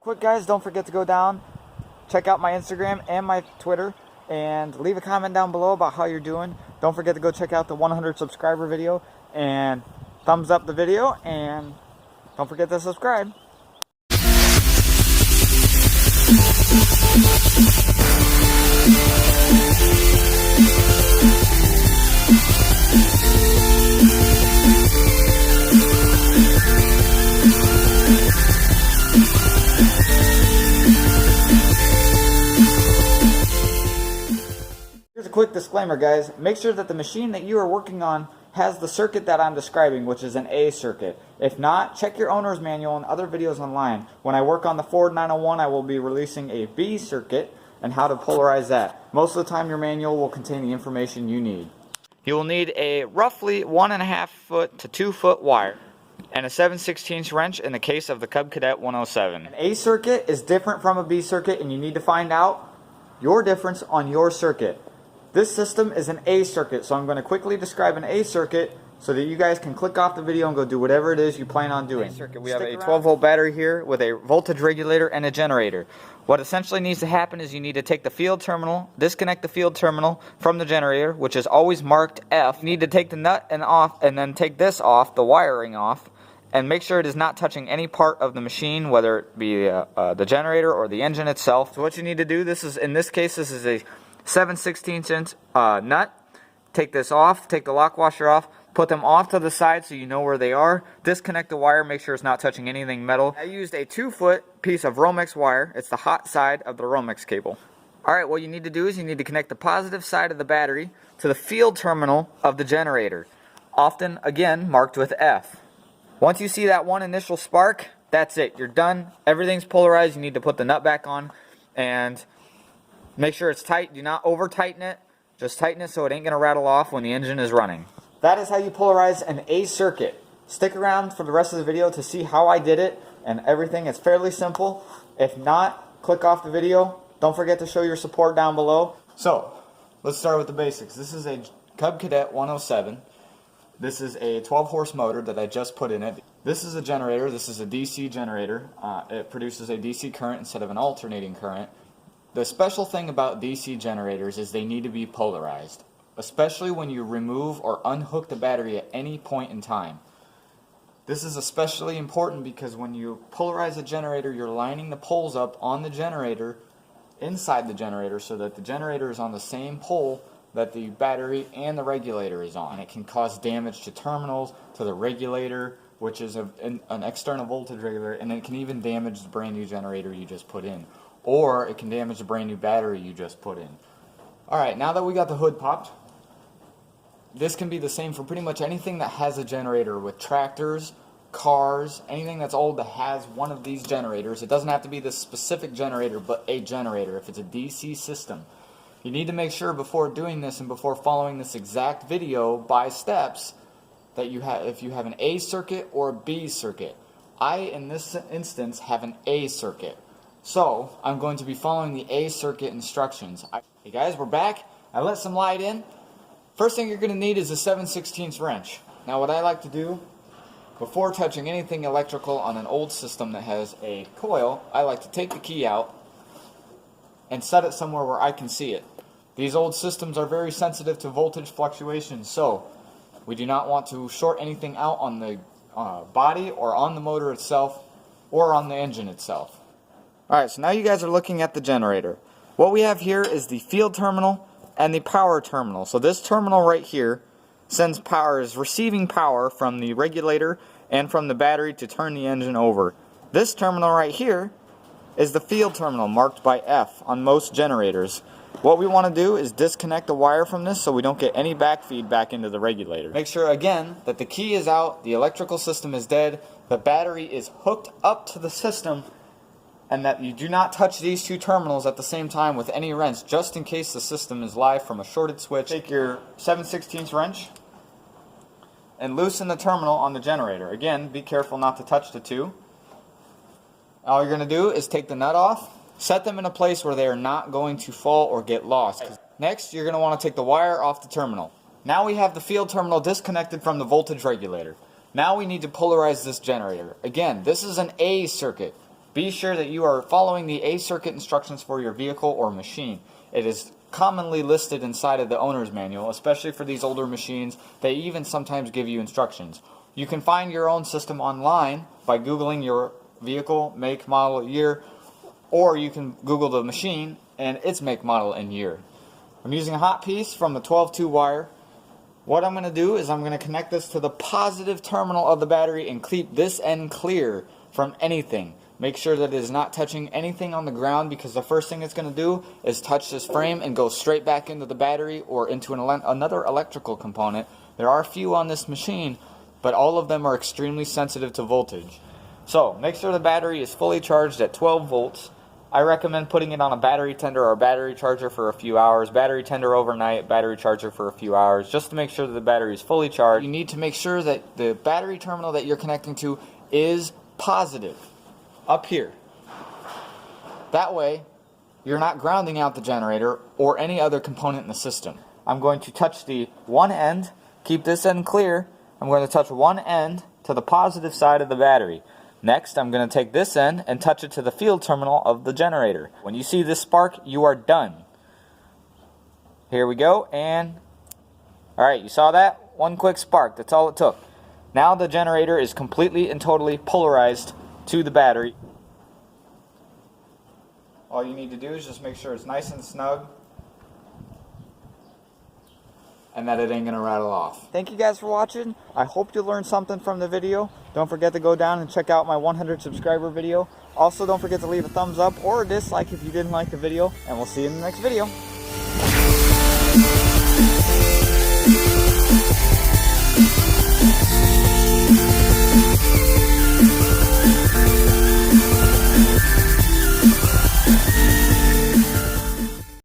Quick guys, don't forget to go down, check out my Instagram and my Twitter, and leave a comment down below about how you're doing. Don't forget to go check out the 100 subscriber video, and thumbs up the video, and don't forget to subscribe. Here's a quick disclaimer, guys. Make sure that the machine that you are working on has the circuit that I'm describing, which is an A circuit. If not, check your owner's manual and other videos online. When I work on the Ford 901, I will be releasing a B circuit and how to polarize that. Most of the time, your manual will contain the information you need. You will need a roughly 1.5 foot to 2 foot wire and a 7/16 wrench in the case of the Cub Cadet 107. An A circuit is different from a B circuit, and you need to find out your difference on your circuit. This system is an A circuit, so I'm going to quickly describe an A circuit so that you guys can click off the video and go do whatever it is you plan on doing. We have a 12 volt battery here with a voltage regulator and a generator. What essentially needs to happen is you need to take the field terminal, disconnect the field terminal from the generator, which is always marked F. You need to take the nut and off, and then take this off, the wiring off, and make sure it is not touching any part of the machine, whether it be the generator or the engine itself. So what you need to do, in this case, this is a 7/16 inch nut. Take this off, take the lock washer off, put them off to the side so you know where they are. Disconnect the wire, make sure it's not touching anything metal. I used a 2-foot piece of Romex wire. It's the hot side of the Romex cable. Alright, what you need to do is you need to connect the positive side of the battery to the field terminal of the generator, often, again, marked with F. Once you see that one initial spark, that's it. You're done. Everything's polarized. You need to put the nut back on and make sure it's tight. Do not over tighten it. Just tighten it so it ain't going to rattle off when the engine is running. That is how you polarize an A circuit. Stick around for the rest of the video to see how I did it and everything. It's fairly simple. If not, click off the video. Don't forget to show your support down below. So, let's start with the basics. This is a Cub Cadet 107. This is a 12 horse motor that I just put in it. This is a generator. This is a DC generator. It produces a DC current instead of an alternating current. The special thing about DC generators is they need to be polarized, especially when you remove or unhook the battery at any point in time. This is especially important because when you polarize a generator, you're lining the poles up on the generator, inside the generator, so that the generator is on the same pole that the battery and the regulator is on. It can cause damage to terminals, to the regulator, which is an external voltage regulator, and it can even damage the brand new generator you just put in. Or it can damage the brand new battery you just put in. Alright, now that we got the hood popped, this can be the same for pretty much anything that has a generator, with tractors, cars, anything that's old that has one of these generators. It doesn't have to be this specific generator, but a generator if it's a DC system. You need to make sure before doing this and before following this exact video by steps that if you have an A circuit or a B circuit. I, in this instance, have an A circuit. So, I'm going to be following the A circuit instructions. Hey guys, we're back. I let some light in. First thing you're going to need is a 7/16 wrench. Now what I like to do, before touching anything electrical on an old system that has a coil, I like to take the key out and set it somewhere where I can see it. These old systems are very sensitive to voltage fluctuations, so we do not want to short anything out on the body or on the motor itself or on the engine itself. Alright, so now you guys are looking at the generator. What we have here is the field terminal and the power terminal. So this terminal right here sends power, is receiving power from the regulator and from the battery to turn the engine over. This terminal right here is the field terminal, marked by F on most generators. What we want to do is disconnect the wire from this so we don't get any back feed back into the regulator. Make sure again that the key is out, the electrical system is dead, the battery is hooked up to the system, and that you do not touch these two terminals at the same time with any wrench, just in case the system is live from a shorted switch. Take your 7/16 wrench and loosen the terminal on the generator. Again, be careful not to touch the two. All you're going to do is take the nut off, set them in a place where they are not going to fall or get lost. Next, you're going to want to take the wire off the terminal. Now we have the field terminal disconnected from the voltage regulator. Now we need to polarize this generator. Again, this is an A circuit. Be sure that you are following the A circuit instructions for your vehicle or machine. It is commonly listed inside of the owner's manual, especially for these older machines. They even sometimes give you instructions. You can find your own system online by Googling your vehicle, make, model, year, or you can Google the machine and its make, model, and year. I'm using a hot piece from the 12-2 wire. What I'm going to do is I'm going to connect this to the positive terminal of the battery and keep this end clear from anything. Make sure that it is not touching anything on the ground, because the first thing it's going to do is touch this frame and go straight back into the battery or into another electrical component. There are a few on this machine, but all of them are extremely sensitive to voltage. So make sure the battery is fully charged at 12 volts. I recommend putting it on a battery tender or a battery charger for a few hours. Battery tender overnight, battery charger for a few hours, just to make sure that the battery is fully charged. You need to make sure that the battery terminal that you're connecting to is positive, up here. That way, you're not grounding out the generator or any other component in the system. I'm going to touch the one end, keep this end clear. I'm going to touch one end to the positive side of the battery. Next, I'm going to take this end and touch it to the field terminal of the generator. When you see this spark, you are done. Here we go, and alright, you saw that? One quick spark, that's all it took. Now the generator is completely and totally polarized to the battery. All you need to do is just make sure it's nice and snug and that it ain't gonna rattle off. Thank you guys for watching. I hope you learned something from the video. Don't forget to go down and check out my 100 subscriber video. Also, don't forget to leave a thumbs up or a dislike if you didn't like the video, and we'll see you in the next video.